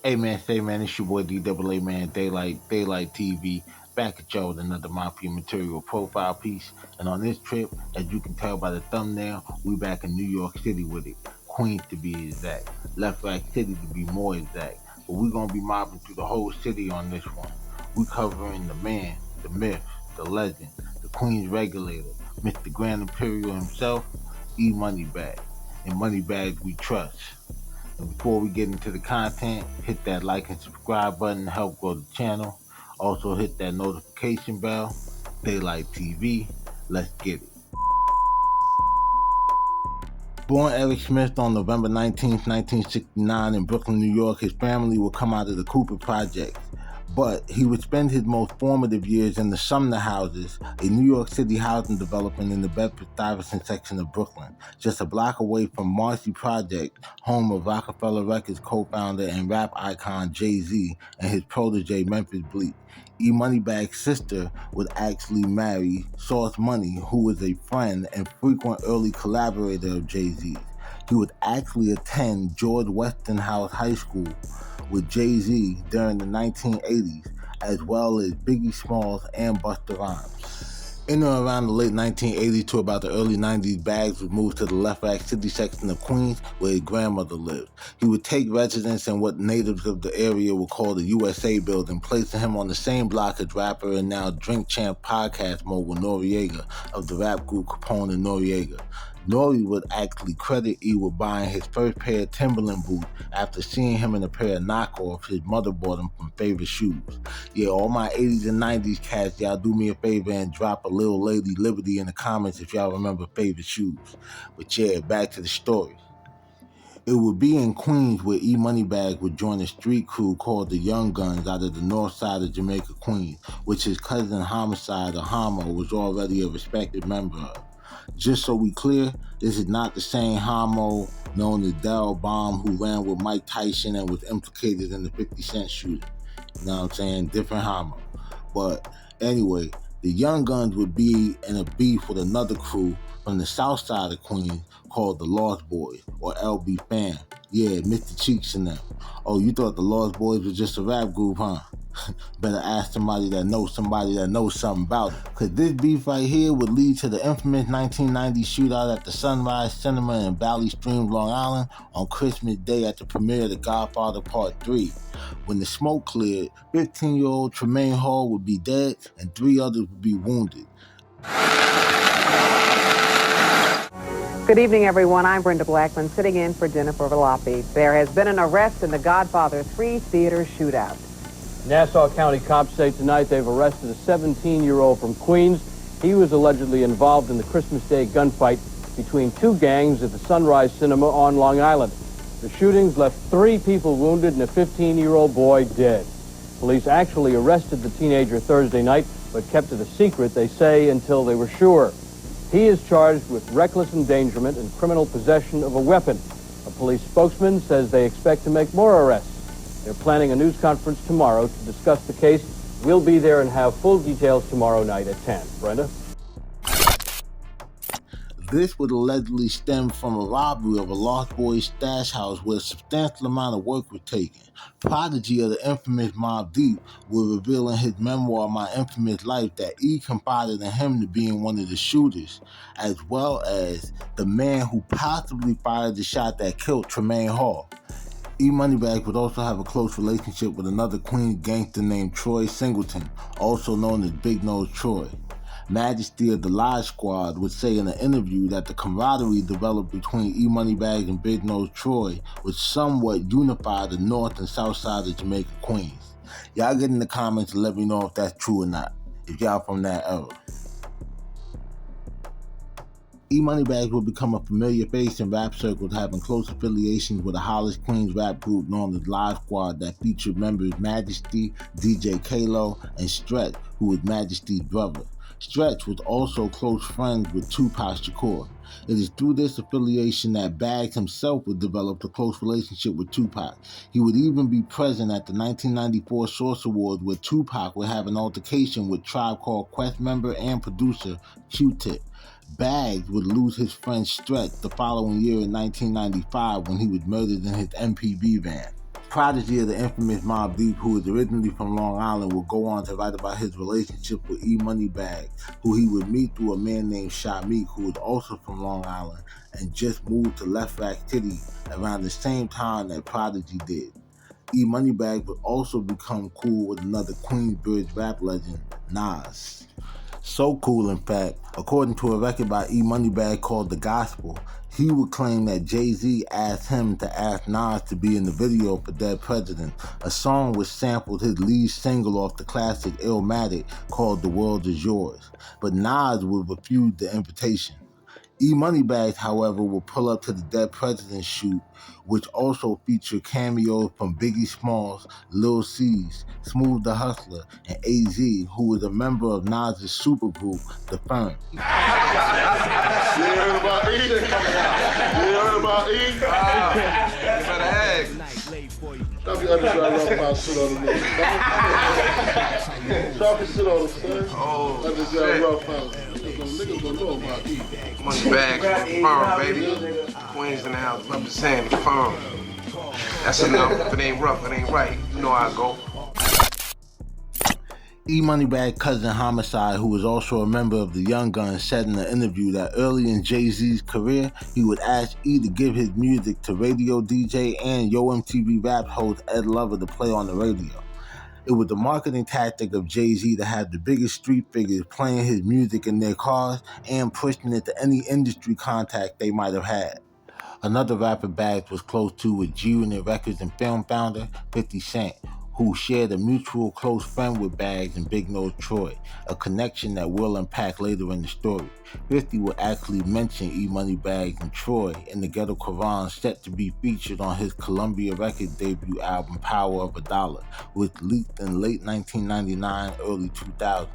Hey man, say man, it's your boy DAA man, Daylight TV, back at y'all with another Mafia material profile piece. And on this trip, as you can tell by the thumbnail, we back in New York City with it. Queens to be exact, Left Rack City to be more exact. But we're gonna be mobbing through the whole city on this one. We covering the man, the myth, the legend, the Queens regulator, Mr. Grand Imperial himself, E-Moneybags. And Moneybags we trust. And before we get into the content, hit that like and subscribe button to help grow the channel. Also hit that notification bell. Daylight TV. Let's get it. Born Eric Smith on November 19th, 1969 in Brooklyn, New York, his family would come out of the Cooper Projects. But he would spend his most formative years in the Sumner Houses, a New York City housing development in the Bedford-Stuyvesant section of Brooklyn, just a block away from Marcy Project, home of Rockefeller Records co-founder and rap icon Jay-Z and his protege Memphis Bleek. E-Moneybags' sister would actually marry Sauce Money, who was a friend and frequent early collaborator of Jay-Z's. He would actually attend George Westinghouse High School with Jay-Z during the 1980s, as well as Biggie Smalls and Busta Rhymes. In or around the late 1980s to about the early 90s, Bags would move to the Left Rack City section of Queens, where his grandmother lived. He would take residence in what natives of the area would call the USA building, placing him on the same block as rapper and now Drink Champ podcast mogul Noriega of the rap group Capone and Noriega. Nori would actually credit E with buying his first pair of Timberland boots after seeing him in a pair of knockoffs his mother bought him from Favorite Shoes. Yeah, all my 80s and 90s cats, y'all do me a favor and drop a Little Lady Liberty in the comments if y'all remember Favorite Shoes. But yeah, back to the story. It would be in Queens where E-Moneybags would join a street crew called the Young Guns out of the north side of Jamaica, Queens, which his cousin Homicide or Homo was already a respected member of. Just so we clear, this is not the same Homo known as Darryl Baum who ran with Mike Tyson and was implicated in the 50 Cent shooting. You know what I'm saying? Different Homo. But anyway, the Young Guns would be in a beef with another crew from the south side of Queens called the Lost Boys, or LB Fam. Yeah, Mr. Cheeks and them. Oh, you thought the Lost Boys was just a rap group, huh? Better ask somebody that knows something about it. Cause this beef right here would lead to the infamous 1990 shootout at the Sunrise Cinema in Valley Stream, Long Island on Christmas Day at the premiere of The Godfather Part 3. When the smoke cleared, 15-year-old Tremaine Hall would be dead and 3 others would be wounded. Good evening, everyone. I'm Brenda Blackman, sitting in for Jennifer Valapi. There has been an arrest in the Godfather 3 theater shootout. Nassau County cops say tonight they've arrested a 17-year-old from Queens. He was allegedly involved in the Christmas Day gunfight between 2 gangs at the Sunrise Cinema on Long Island. The shootings left 3 people wounded and a 15-year-old boy dead. Police actually arrested the teenager Thursday night, but kept it a secret, they say, until they were sure. He is charged with reckless endangerment and criminal possession of a weapon. A police spokesman says they expect to make more arrests. They're planning a news conference tomorrow to discuss the case. We'll be there and have full details tomorrow night at 10. Brenda? This would allegedly stem from a robbery of a Lost Boys stash house where a substantial amount of work was taken. Prodigy of the infamous Mobb Deep will reveal in his memoir, My Infamous Life, that E confided in him to being one of the shooters, as well as the man who possibly fired the shot that killed Tremaine Hall. E-Moneybags would also have a close relationship with another Queens gangster named Troy Singleton, also known as Big Nose Troy. Majesty of the Live Squad would say in an interview that the camaraderie developed between E-Moneybags and Big Nose Troy would somewhat unify the north and south side of Jamaica, Queens. Y'all get in the comments and let me know if that's true or not, if y'all from that era. E-Moneybags would become a familiar face in rap circles, having close affiliations with a Hollis, Queens rap group known as Live Squad that featured members Majesty, DJ Kalo, and Stretch, who was Majesty's brother. Stretch was also close friends with Tupac Shakur. It is through this affiliation that Bags himself would develop a close relationship with Tupac. He would even be present at the 1994 Source Awards where Tupac would have an altercation with Tribe Called Quest member and producer Q-Tip. Bags would lose his friend Stretch the following year in 1995 when he was murdered in his MPV van. Prodigy of the infamous Mobb Deep, who was originally from Long Island, would go on to write about his relationship with E-Moneybags, who he would meet through a man named Shameek, who was also from Long Island and just moved to Left Rack City around the same time that Prodigy did. E-Moneybags would also become cool with another Queensbridge rap legend, Nas. So cool, in fact, according to a record by E-Moneybags called The Gospel, he would claim that Jay-Z asked him to ask Nas to be in the video for Dead President, a song which sampled his lead single off the classic Illmatic called The World Is Yours, but Nas would refuse the invitation. E-Moneybags, however, will pull up to the Dead President shoot, which also featured cameos from Biggie Smalls, Lil C's, Smooth the Hustler, and AZ, who was a member of Nas's supergroup, The Firm. You heard about E? You heard about E? You better ask. Stop your underground rough house shit on the nigga. Stop your shit on the son. Oh, underground rough house. Niggas gonna know about E. Moneybags, Firm, baby. Queens in the house, representing the Firm. That's enough. If it ain't rough, it ain't right. You know how I go. E-Moneybags' cousin Homicide, who was also a member of the Young Guns, said in an interview that early in Jay-Z's career, he would ask E to give his music to radio DJ and Yo MTV Rap host Ed Lover to play on the radio. It was the marketing tactic of Jay-Z to have the biggest street figures playing his music in their cars and pushing it to any industry contact they might have had. Another rapper Bags was close to was G-Unit Records and film founder 50 Cent, who shared a mutual close friend with Bags and Big Nose Troy, a connection that we'll unpack later in the story. 50 will actually mention E-Moneybags and Troy in the Ghetto Quran, set to be featured on his Columbia Records debut album Power of a Dollar, which leaked in late 1999, early 2000.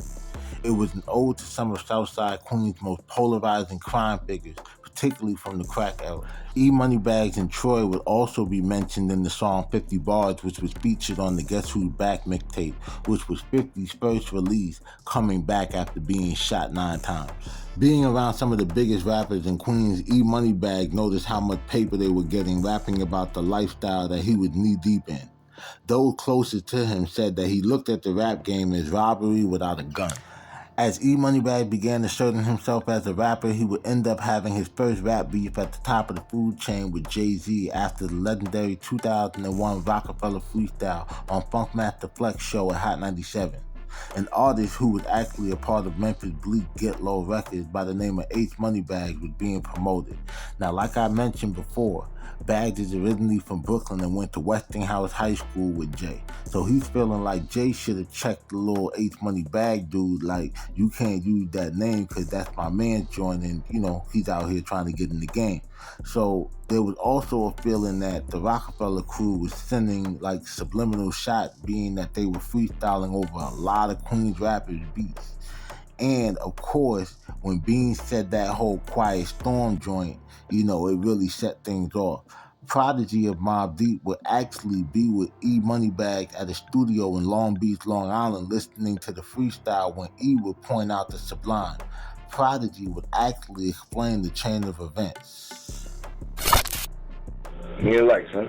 It was an ode to some of Southside Queens' most polarizing crime figures, particularly from the crack era. E-Moneybags and Troy would also be mentioned in the song 50 Bars, which was featured on the Guess Who's Back mixtape, which was 50's first release, coming back after being shot 9 times. Being around some of the biggest rappers in Queens, E-Moneybags noticed how much paper they were getting rapping about the lifestyle that he was knee-deep in. Those closest to him said that he looked at the rap game as robbery without a gun. As E-Moneybags began asserting himself as a rapper, he would end up having his first rap beef at the top of the food chain with Jay-Z after the legendary 2001 Rockefeller freestyle on Funkmaster Flex show at Hot 97. An artist who was actually a part of Memphis Bleak Get Low Records by the name of H-Moneybags was being promoted. Now, like I mentioned before, Bags is originally from Brooklyn and went to Westinghouse High School with Jay. So he's feeling like Jay should have checked the little H-Moneybags dude, like, you can't use that name because that's my man's joint and, you know, he's out here trying to get in the game. So there was also a feeling that the Rockefeller crew was sending like subliminal shots, being that they were freestyling over a lot of Queens rappers' beats. And of course, when Bean said that whole Quiet Storm joint, you know, it really set things off. Prodigy of Mobb Deep would actually be with E-Moneybags at a studio in Long Beach, Long Island, listening to the freestyle when E would point out the sublime. Prodigy would actually explain the chain of events. Me and Lex, son.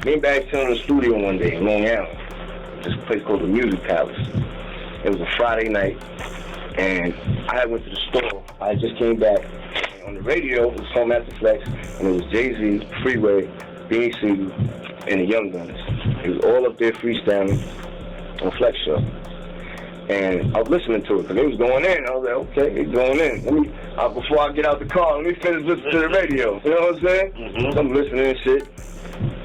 Me and Bags in the studio one day in Long Island. This place called the Music Palace. It was a Friday night, and I went to the store. I just came back. On the radio, it was Funkmaster Flex, and it was Jay-Z, Freeway, Beanie Siegel, and the Young Guns. It was all up there freestyling on Flex Show. And I was listening to it, because it was going in. I was like, okay, it's going in. Let me, before I get out the car, let me finish listening to the radio. You know what I'm saying? Mm-hmm. So I'm listening and shit.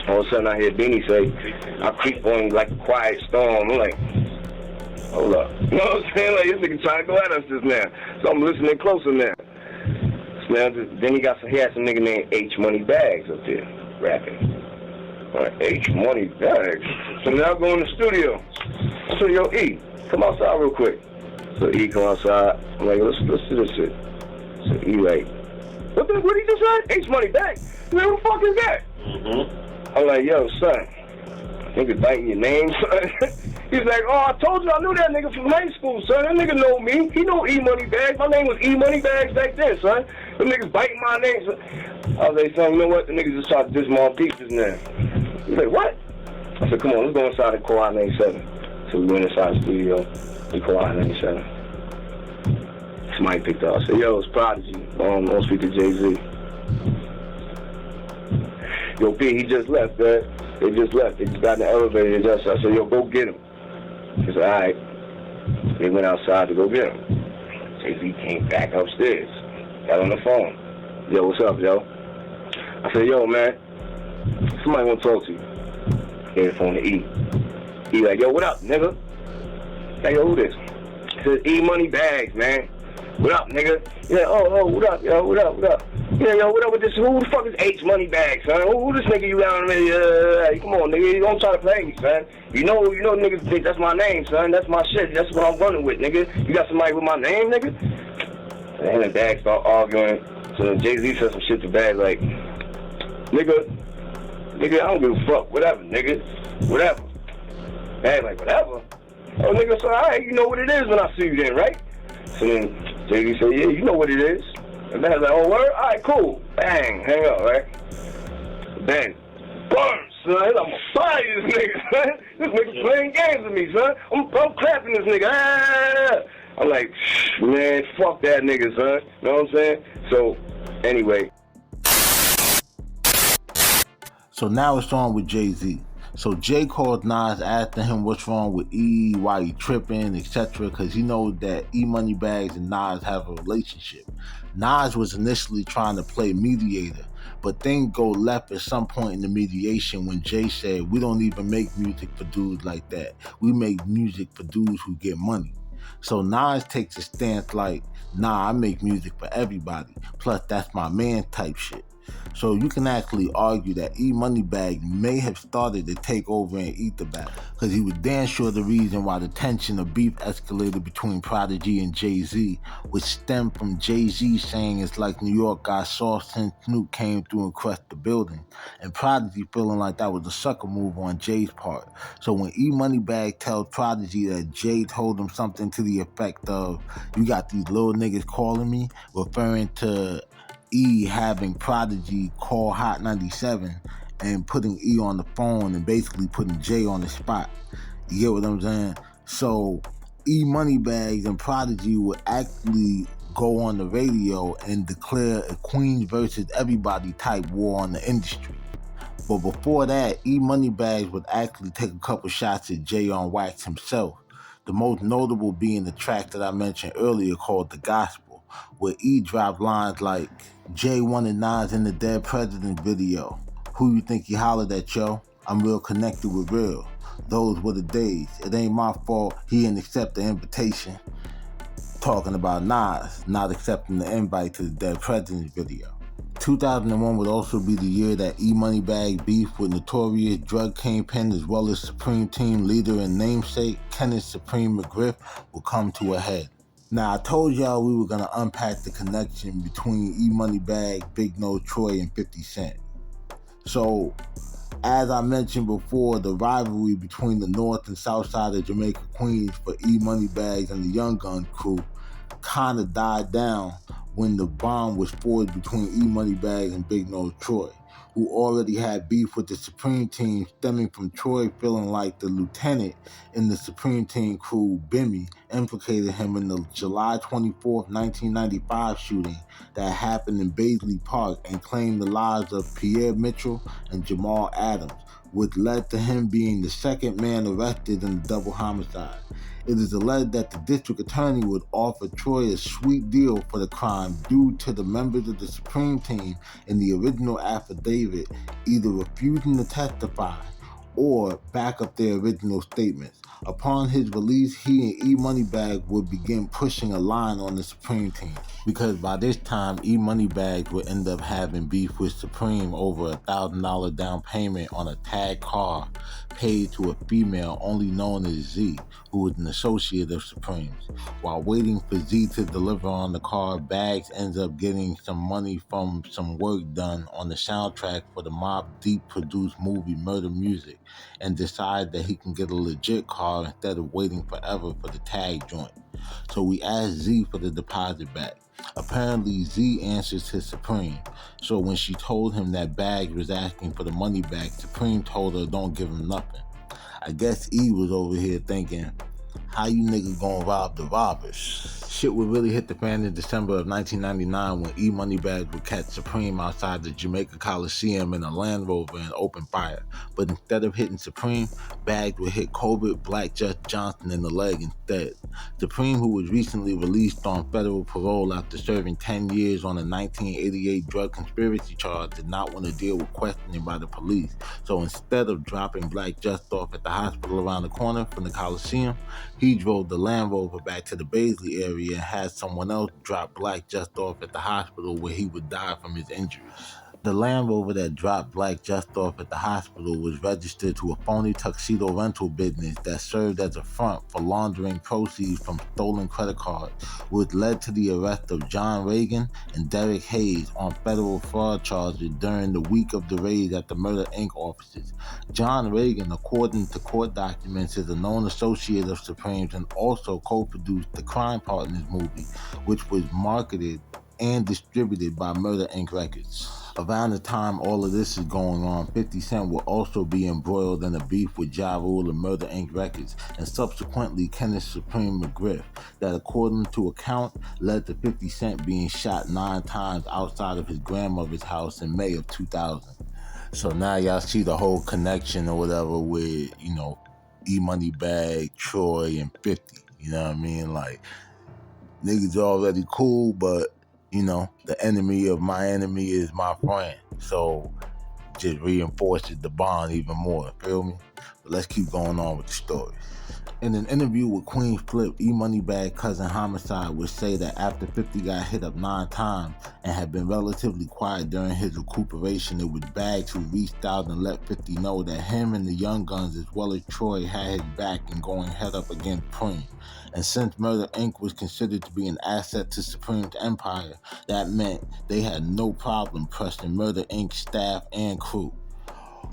All of a sudden I hear Beanie say, I creep on like a quiet storm. I'm like, hold up. You know what I'm saying? Like, this nigga trying to go at us just now. So I'm listening closer now. So now then he had some nigga named H-Moneybags up there rapping. All right, H-Moneybags. So now I go in the studio. So yo, E, come outside real quick. So E come outside. I'm like, let's do this shit. So E like, what he just said? H-Moneybags? Man, who the fuck is that? Mm-hmm. I'm like, yo, son, nigga biting your name, son. He's like, oh, I told you I knew that nigga from high school, son. That nigga know me. He know E-Moneybags. My name was E-Moneybags back then, son. The niggas biting my name. I was like, son, you know what? The niggas just tried to diss my own pieces now. He's like, what? I said, come on, let's go inside and call out 97. So we went inside the studio and called out 97. Somebody picked up. I said, yo, it's Prodigy. I'll speak to Jay-Z. Yo, P, he just left, man. They just left. They just got in the elevator. I said, yo, go get him. He said, all right. They went outside to go get him. Jay-Z came back upstairs. Got on the phone. Yo, what's up, yo? I said, yo, man, somebody want to talk to you. Gave the phone to E. He like, yo, what up, nigga? Like, yo, who this? He said, E-Moneybags, man. What up, nigga? Yeah, oh, what up, yo, what up, what up? Yeah, yo, what up with this? Who the fuck is H-Moneybags, son? Who this nigga you down there? Come on, nigga, you don't try to play me, son. You know niggas think that's my name, son. That's my shit. That's what I'm running with, nigga. You got somebody with my name, nigga? And him and Bag start arguing. So then Jay-Z said some shit to Bag like, nigga, I don't give a fuck. Whatever, nigga. Whatever. Bag like, whatever? Oh, nigga, so all right, you know what it is when I see you then, right? So then Jay-Z said, yeah, you know what it is. And Bag's like, oh, word? All right, cool. Bang, hang up, right? Bang. Burn, son. I'm gonna fire this nigga, son. This nigga playing games with me, son. I'm clapping this nigga. I'm like, man, fuck that nigga, son. You know what I'm saying? So, anyway. So now it's on with Jay-Z. So Jay called Nas asking him what's wrong with E, why he tripping, etc. because he knows that E-Moneybags and Nas have a relationship. Nas was initially trying to play mediator, but things go left at some point in the mediation when Jay said, we don't even make music for dudes like that. We make music for dudes who get money. So Nas takes a stance like, nah, I make music for everybody. Plus, that's my man type shit. So you can actually argue that E-Moneybags may have started to take over and eat the battle, because he was damn sure the reason why the tension of beef escalated between Prodigy and Jay-Z, which stemmed from Jay-Z saying it's like New York got soft since Snoop came through and crushed the building, and Prodigy feeling like that was a sucker move on Jay's part. So when E-Moneybags tells Prodigy that Jay told him something to the effect of, you got these little niggas calling me, referring to E having Prodigy call Hot 97 and putting E on the phone and basically putting Jay on the spot. You get what I'm saying? So E-Moneybags and Prodigy would actually go on the radio and declare a Queens versus everybody type war on the industry. But before that, E-Moneybags would actually take a couple shots at Jay on wax himself. The most notable being the track that I mentioned earlier called The Gospel, where E dropped lines like, Jay wanted Nas in the Dead President video. Who you think he hollered at, yo? I'm real connected with real. Those were the days. It ain't my fault he didn't accept the invitation. Talking about Nas not accepting the invite to the Dead President video. 2001 would also be the year that E-Moneybags beef with Notorious drug Kingpin as well as Supreme Team leader and namesake KENNETH Supreme McGriff will come to a head. Now, I told y'all we were going to unpack the connection between E-Moneybags, Big Nose Troy, and 50 Cent. So, as I mentioned before, the rivalry between the North and South side of Jamaica, Queens for E-Moneybags and the Young Gun crew kind of died down when the bond was forged between E-Moneybags and Big Nose Troy, who already had beef with the Supreme Team stemming from Troy feeling like the lieutenant in the Supreme Team crew, BIGGIE, implicated him in the July 24th, 1995 shooting that happened in Baisley Park and claimed the lives of Pierre Mitchell and Jamal Adams, which led to him being the second man arrested in the double homicide. It is alleged that the district attorney would offer Troy a sweet deal for the crime due to the members of the Supreme Team in the original affidavit either refusing to testify or back up their original statements. Upon his release, he and E-Moneybags would begin pushing a line on the Supreme Team, because by this time, E-Moneybags would end up having beef with Supreme over a $1,000 down payment on a tag car paid to a female only known as Z, who was an associate of Supreme's. While waiting for Z to deliver on the car, Bags ends up getting some money from some work done on the soundtrack for the MOBB Deep-produced movie Murder Music, and decide that he can get a legit car instead of waiting forever for the tag joint. So we asked Z for the deposit back. Apparently, Z answers to Supreme, so when she told him that Bags was asking for the money back, Supreme told her don't give him nothing. I guess E was over here thinking, how you niggas gonna rob the robbers? Shit would really hit the fan in December of 1999 when E-Moneybags would catch Supreme outside the Jamaica Coliseum in a Land Rover and open fire. But instead of hitting Supreme, Bags would hit Colbert Black Just Johnson in the leg instead. Supreme, who was recently released on federal parole after serving 10 years on a 1988 drug conspiracy charge, did not want to deal with questioning by the police. So instead of dropping Black Just off at the hospital around the corner from the Coliseum, he drove the Land Rover back to the Baisley area and had someone else drop Black Just off at the hospital where he would die from his injuries. The Land Rover that dropped Black Just off at the hospital was registered to a phony tuxedo rental business that served as a front for laundering proceeds from stolen credit cards, which led to the arrest of John Reagan and Derek Hayes on federal fraud charges during the week of the raid at the Murder Inc. offices. John Reagan, according to court documents, is a known associate of Supreme's and also co-produced the Crime Partners movie, which was marketed and distributed by Murder Inc. Records. Around the time all of this is going on, 50 Cent will also be embroiled in a beef with Ja Rule and Murder Inc. Records, and subsequently Kenneth Supreme McGriff, that according to account led to 50 Cent being shot 9 times outside of his grandmother's house in May of 2000. So now y'all see the whole connection or whatever with, you know, E-Moneybag, Troy, and 50. You know what I mean? Like, niggas already cool, but you know, the enemy of my enemy is my friend. So just reinforces the bond even more, feel me? But let's keep going on with the story. In an interview with Queen Flip, E-Moneybag cousin Homicide would say that after 50 got hit up 9 times and had been relatively quiet during his recuperation, it was Bags who reached out and let 50 know that him and the Young Guns as well as Troy had his back in going head up against Preem. And since Murder Inc. was considered to be an asset to Supreme's empire, that meant they had no problem pressing Murder Inc. staff and crew.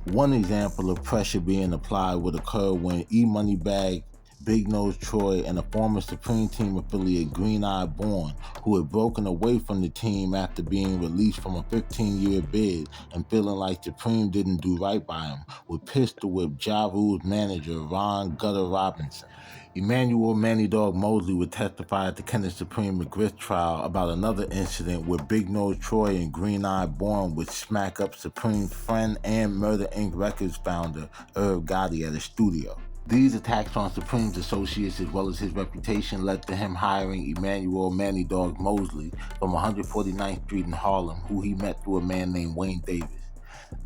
One example of pressure being applied would occur when E-Moneybag, Big Nose Troy, and a former Supreme Team affiliate, Green Eye Born, who had broken away from the team after being released from a 15-year bid and feeling like Supreme didn't do right by him, would pistol whip Ja Rule's manager, Ron Gutter Robinson. Emmanuel Manny Dog Mosley would testify at the Kenneth Supreme McGriff trial about another incident where Big Nose Troy and Green Eye Born would smack up Supreme's friend and Murder Inc. Records founder, O.R.E Gotti, at a studio. These attacks on Supreme's associates as well as his reputation led to him hiring Emmanuel Manny Dog Mosley from 149th Street in Harlem, who he met through a man named Wayne Davis.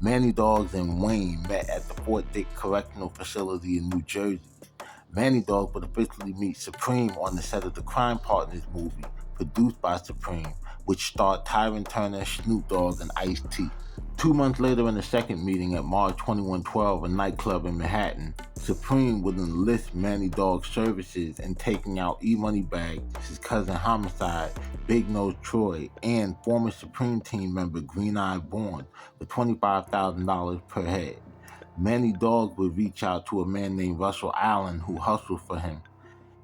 Manny Dogs and Wayne met at the Fort Dick Correctional Facility in New Jersey. Manny Dog would officially meet Supreme on the set of the Crime Partners movie, produced by Supreme, which starred Tyron Turner, Snoop Dogg, and Ice-T. 2 months later, in the second meeting at March 2112, a nightclub in Manhattan, Supreme would enlist Manny Dog's services in taking out E-Moneybag, his cousin Homicide, Big Nose Troy, and former Supreme Team member Green Eye Born for $25,000 per head. Manny Dog would reach out to a man named Russell Allen who hustled for him,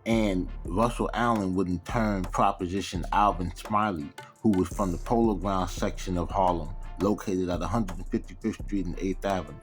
and Russell Allen would in turn proposition Alvin Smiley, who was from the Polo Grounds section of Harlem, located at 155th Street and 8th Avenue.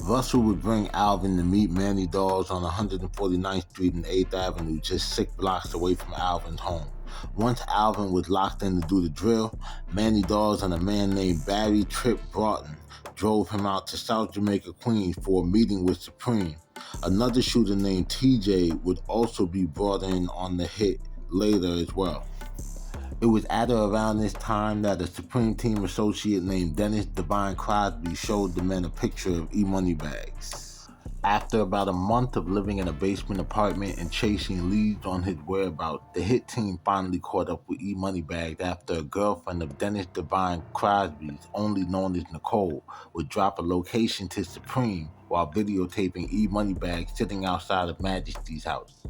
Russell would bring Alvin to meet Manny Dogs on 149th Street and 8th Avenue, just 6 blocks away from Alvin's home. Once Alvin was locked in to do the drill, Manny Dogs and a man named Barry Tripp Broughton drove him out to South Jamaica, Queens for a meeting with Supreme. Another shooter named TJ would also be brought in on the hit later as well. It was at or around this time that a Supreme Team associate named Dennis Divine Crosby showed the men a picture of E-Moneybags. After about a month of living in a basement apartment and chasing leads on his whereabouts, the hit team finally caught up with E-Moneybags after a girlfriend of Dennis Divine Crosby's, only known as Nicole, would drop a location to Supreme while videotaping E-Moneybags sitting outside of Majesty's house.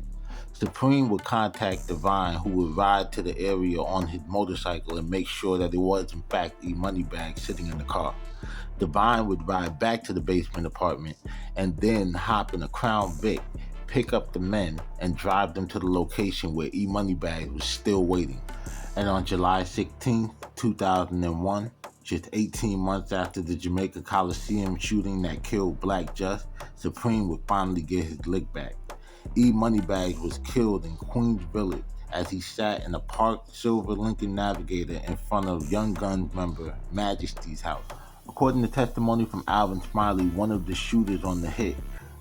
Supreme would contact Divine, who would ride to the area on his motorcycle and make sure that it was in fact E-Moneybags sitting in the car. Divine would ride back to the basement apartment and then hop in a Crown Vic, pick up the men, and drive them to the location where E-Moneybags was still waiting. And on July 16, 2001, just 18 months after the Jamaica Coliseum shooting that killed Black Just, Supreme would finally get his lick back. E-Moneybags was killed in Queens Village as he sat in a parked silver Lincoln Navigator in front of Young Guns member Majesty's house. According to testimony from Alvin Smiley, one of the shooters on the hit,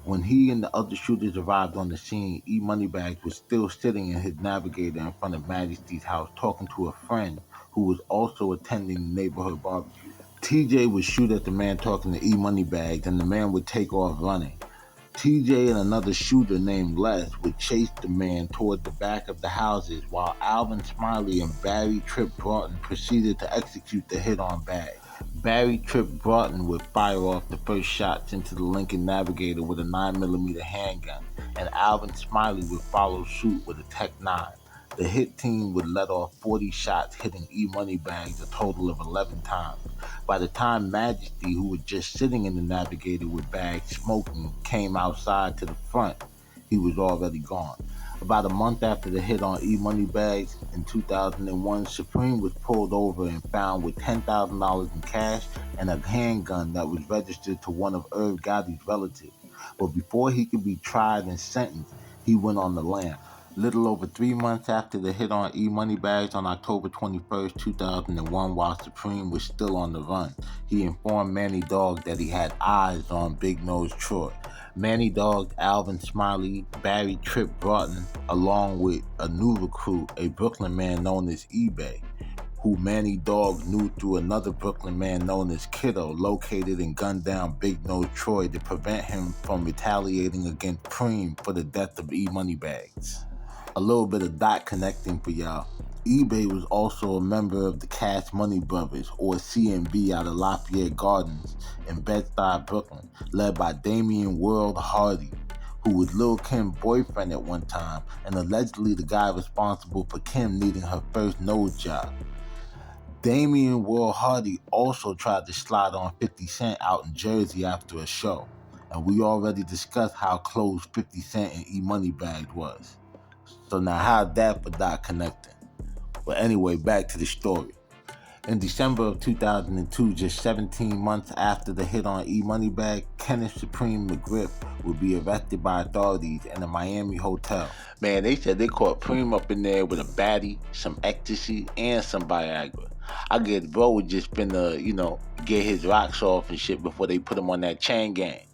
when he and the other shooters arrived on the scene, E-Moneybags was still sitting in his Navigator in front of Majesty's house talking to a friend who was also attending the neighborhood barbecue. TJ would shoot at the man talking to E-Moneybags and the man would take off running. TJ and another shooter named Les would chase the man toward the back of the houses while Alvin Smiley and Barry Tripp Broughton proceeded to execute the hit on Bag. Barry Tripp Broughton would fire off the first shots into the Lincoln Navigator with a 9mm handgun, and Alvin Smiley would follow suit with a Tech 9. The hit team would let off 40 shots, hitting E-Moneybags a total of 11 times. By the time Majesty, who was just sitting in the Navigator with Bags smoking, came outside to the front, he was already gone. About a month after the hit on E-Moneybags in 2001, Supreme was pulled over and found with $10,000 in cash and a handgun that was registered to one of Irv Gotti's relatives. But before he could be tried and sentenced, he went on the lam. Little over 3 months after the hit on E-Moneybags on October 21, 2001, while Supreme was still on the run, he informed Manny Dog that he had eyes on Big Nose Troy. Manny Dog, Alvin Smiley, Barry Tripp Broughton, along with a new recruit, a Brooklyn man known as eBay, who Manny Dog knew through another Brooklyn man known as Kiddo, located and gunned down Big Nose Troy to prevent him from retaliating against Preem for the death of E-Moneybags. A little bit of dot connecting for y'all. eBay was also a member of the Cash Money Brothers, or CMB, out of Lafayette Gardens in Bed-Stuy, Brooklyn, led by Damian World Hardy, who was Lil' Kim's boyfriend at one time, and allegedly the guy responsible for Kim needing her first nose job. Damian World Hardy also tried to slide on 50 Cent out in Jersey after a show, and we already discussed how close 50 Cent and E-Moneybags was. So now how's that for dot connecting? But anyway, back to the story. In December of 2002, just 17 months after the hit on E-Moneybags, Kenneth Supreme McGriff would be arrested by authorities in a Miami hotel. Man, they said they caught Preem up in there with a baddie, some ecstasy, and some Viagra. I guess bro was just finna, get his rocks off and shit before they put him on that chain gang.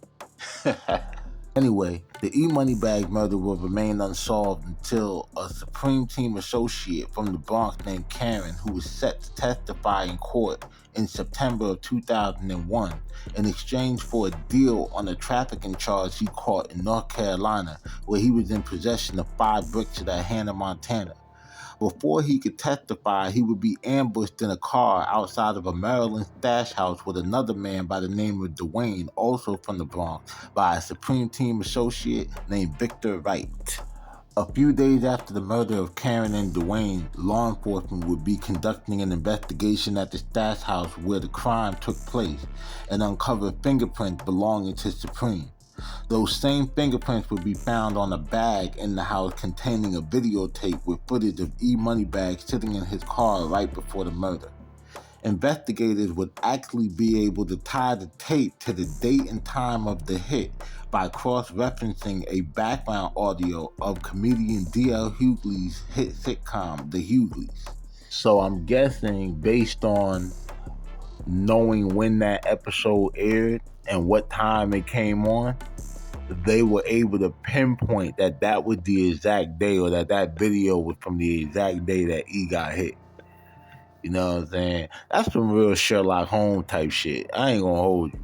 Anyway, the E-Moneybags murder will remain unsolved until a Supreme Team associate from the Bronx named Karen, who was set to testify in court in September of 2001 in exchange for a deal on a trafficking charge he caught in North Carolina, where he was in possession of 5 bricks of that Hannah, Montana. Before he could testify, he would be ambushed in a car outside of a Maryland stash house with another man by the name of Dwayne, also from the Bronx, by a Supreme Team associate named Victor Wright. A few days after the murder of Karen and Dwayne, law enforcement would be conducting an investigation at the stash house where the crime took place and uncover fingerprints belonging to Supreme. Those same fingerprints would be found on a bag in the house containing a videotape with footage of E-Moneybags sitting in his car right before the murder. Investigators would actually be able to tie the tape to the date and time of the hit by cross-referencing a background audio of comedian D.L. Hughley's hit sitcom, The Hughleys. So I'm guessing, based on knowing when that episode aired and what time it came on, they were able to pinpoint that that was the exact day, or that video was from the exact day that E got hit. You know what I'm saying? That's some real Sherlock Holmes type shit. I ain't gonna hold you.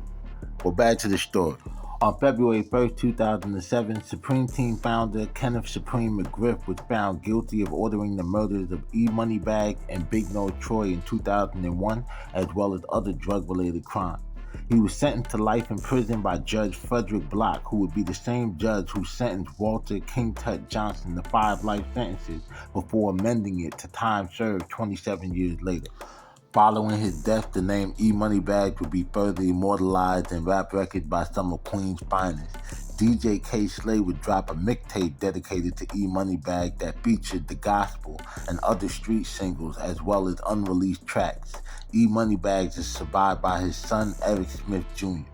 But back to the story. On February 1st, 2007, Supreme Team founder Kenneth Supreme McGriff was found guilty of ordering the murders of E-Moneybags and Big Nose Troy in 2001, as well as other drug-related crimes. He was sentenced to life in prison by Judge Frederick Block, who would be the same judge who sentenced Walter King Tut Johnson to 5 life sentences before amending it to time served 27 years later. Following his death, the name E-Moneybags would be further immortalized in rap records by some of Queens' finest. DJ K Slay would drop a mixtape dedicated to E-Moneybags that featured the gospel and other street singles as well as unreleased tracks. E-Moneybags is survived by his son Eric Smith Jr.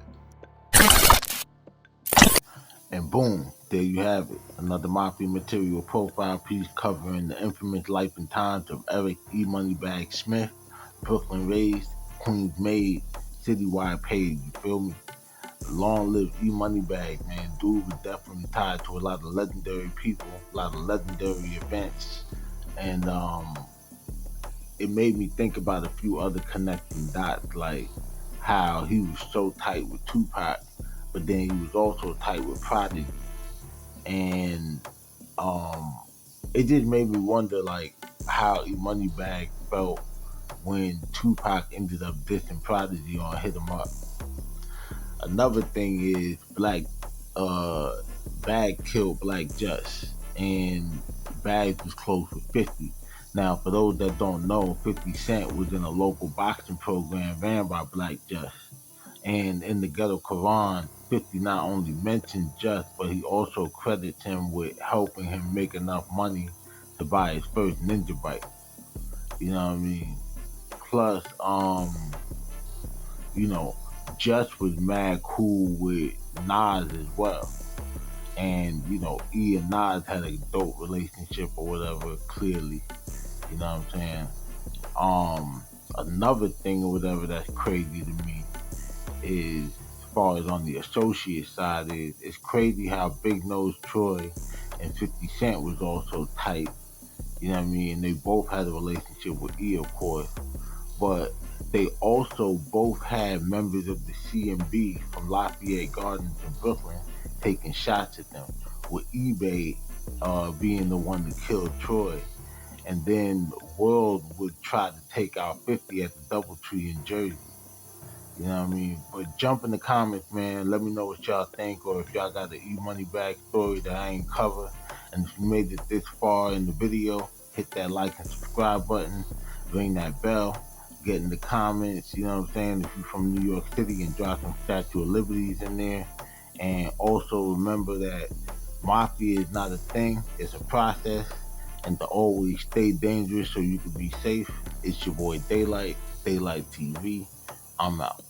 And boom, there you have it. Another Mafia material profile piece covering the infamous life and times of Eric E-Moneybags Smith, Brooklyn raised, Queens made, citywide paid, you feel me? Long live E-Moneybags, man. Dude was definitely tied to a lot of legendary people, a lot of legendary events. And it made me think about a few other connecting dots, like how he was so tight with Tupac, but then he was also tight with Prodigy. And it just made me wonder, like, how E-Moneybags felt when Tupac ended up dissing Prodigy on Hit 'Em Up. Another thing is Bag killed Black Just, and Bags was close with 50. Now, for those that don't know, 50 Cent was in a local boxing program ran by Black Just. And in the Ghetto Quran, 50 not only mentioned Just, but he also credits him with helping him make enough money to buy his first ninja bike. You know what I mean? Plus, Just was mad cool with Nas as well. And, E and Nas had a dope relationship or whatever, clearly. You know what I'm saying? Another thing or whatever that's crazy to me is, as far as on the associate side, it's crazy how Big Nose Troy and 50 Cent was also tight. You know what I mean? They both had a relationship with E, of course. But they also both had members of the CMB from Lafayette Gardens in Brooklyn taking shots at them, with eBay being the one that killed Troy. And then World would try to take out 50 at the Doubletree in Jersey. You know what I mean? But jump in the comments, man. Let me know what y'all think, or if y'all got an E-Moneybags story that I ain't covered. And if you made it this far in the video, hit that like and subscribe button, ring that bell, get in the comments, you know what I'm saying, if you're from New York City, and drop some Statue of Liberties in there. And also remember that Mafia is not a thing, it's a process, and to always stay dangerous so you can be safe. It's your boy DAALIGHT, DAALIGHT TV. I'm out.